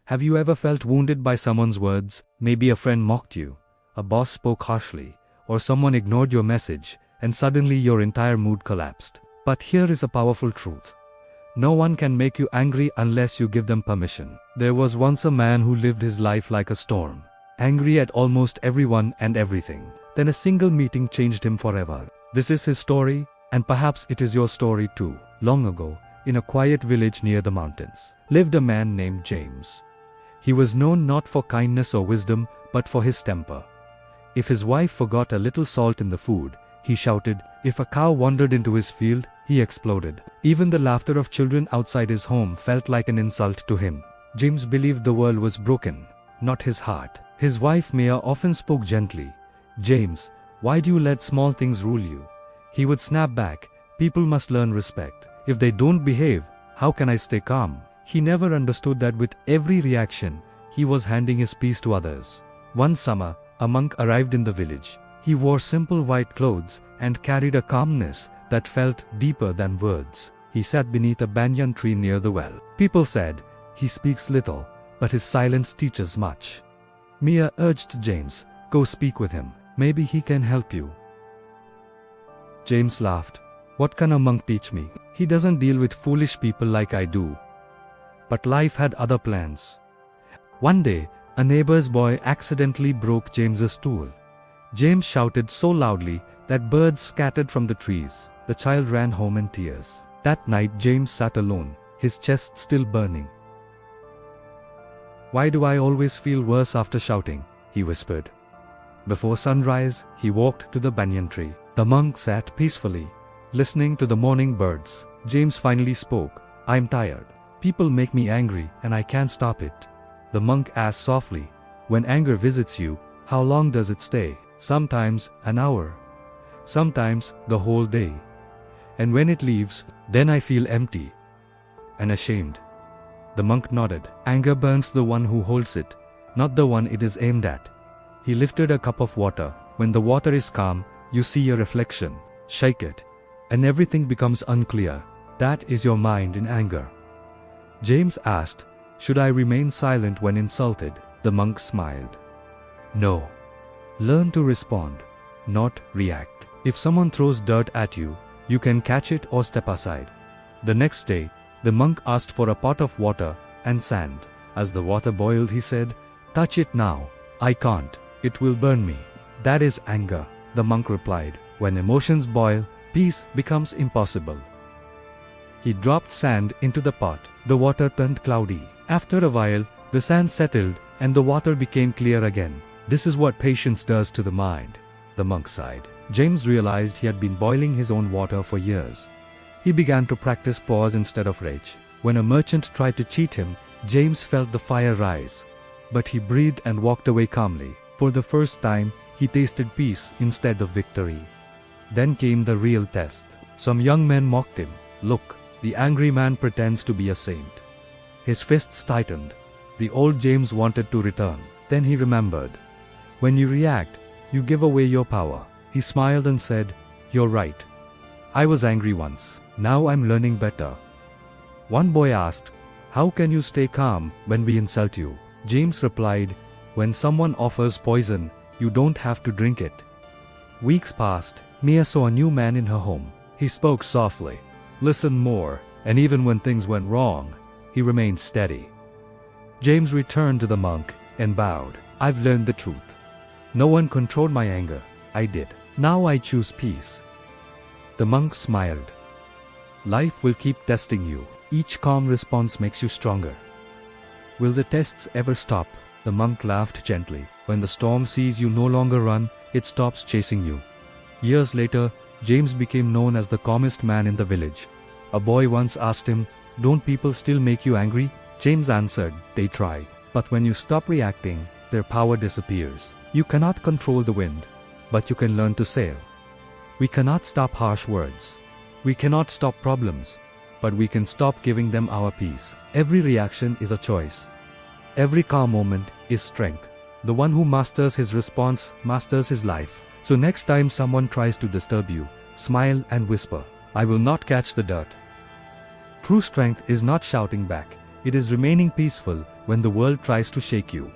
Have you ever felt wounded by someone's words? Maybe a friend mocked you, a boss spoke harshly, or someone ignored your message, and suddenly your entire mood collapsed. But here is a powerful truth. No one can make you angry unless you give them permission. There was once a man who lived his life like a storm, angry at almost everyone and everything. Then a single meeting changed him forever. This is his story, and perhaps it is your story too. Long ago, in a quiet village near the mountains, lived a man named James. He was known not for kindness or wisdom, but for his temper. If his wife forgot a little salt in the food, he shouted. If a cow wandered into his field, he exploded. Even the laughter of children outside his home felt like an insult to him. James believed the world was broken, not his heart. His wife Mia often spoke gently. James, why do you let small things rule you? He would snap back. People must learn respect. If they don't behave, how can I stay calm? He never understood that with every reaction, he was handing his peace to others. One summer, a monk arrived in the village. He wore simple white clothes and carried a calmness that felt deeper than words. He sat beneath a banyan tree near the well. People said, he speaks little, but his silence teaches much. Mia urged James, go speak with him. Maybe he can help you. James laughed. What can a monk teach me? He doesn't deal with foolish people like I do. But life had other plans. One day, a neighbor's boy accidentally broke James's stool. James shouted so loudly that birds scattered from the trees. The child ran home in tears. That night James sat alone, his chest still burning. Why do I always feel worse after shouting? He whispered. Before sunrise, he walked to the banyan tree. The monk sat peacefully, listening to the morning birds. James finally spoke. I'm tired. People make me angry and I can't stop it. The monk asked softly, when anger visits you, how long does it stay? Sometimes an hour. Sometimes the whole day. And when it leaves, then I feel empty and ashamed. The monk nodded. Anger burns the one who holds it, not the one it is aimed at. He lifted a cup of water. When the water is calm, you see a reflection. Shake it, and everything becomes unclear. That is your mind in anger. James asked, should I remain silent when insulted? The monk smiled. No. Learn to respond, not react. If someone throws dirt at you, you can catch it or step aside. The next day, the monk asked for a pot of water and sand. As the water boiled, he said, touch it now. I can't. It will burn me. That is anger, the monk replied. When emotions boil, peace becomes impossible. He dropped sand into the pot. The water turned cloudy. After a while, the sand settled and the water became clear again. This is what patience does to the mind, the monk sighed. James realized he had been boiling his own water for years. He began to practice pause instead of rage. When a merchant tried to cheat him, James felt the fire rise. But he breathed and walked away calmly. For the first time, he tasted peace instead of victory. Then came the real test. Some young men mocked him. Look, the angry man pretends to be a saint. His fists tightened. The old James wanted to return. Then he remembered. When you react, you give away your power. He smiled and said, you're right. I was angry once. Now I'm learning better. One boy asked, how can you stay calm when we insult you? James replied, when someone offers poison, you don't have to drink it. Weeks passed. Mia saw a new man in her home. He spoke softly, listened more, and even when things went wrong, he remained steady. James returned to the monk and bowed. I've learned the truth. No one controlled my anger. I did. Now I choose peace. The monk smiled. Life will keep testing you. Each calm response makes you stronger. Will the tests ever stop? The monk laughed gently. When the storm sees you no longer run, it stops chasing you. Years later, James became known as the calmest man in the village. A boy once asked him, don't people still make you angry? James answered, they try. But when you stop reacting, their power disappears. You cannot control the wind, but you can learn to sail. We cannot stop harsh words. We cannot stop problems, but we can stop giving them our peace. Every reaction is a choice. Every calm moment is strength. The one who masters his response masters his life. So next time someone tries to disturb you, smile and whisper, I will not catch the dirt. True strength is not shouting back. It is remaining peaceful when the world tries to shake you.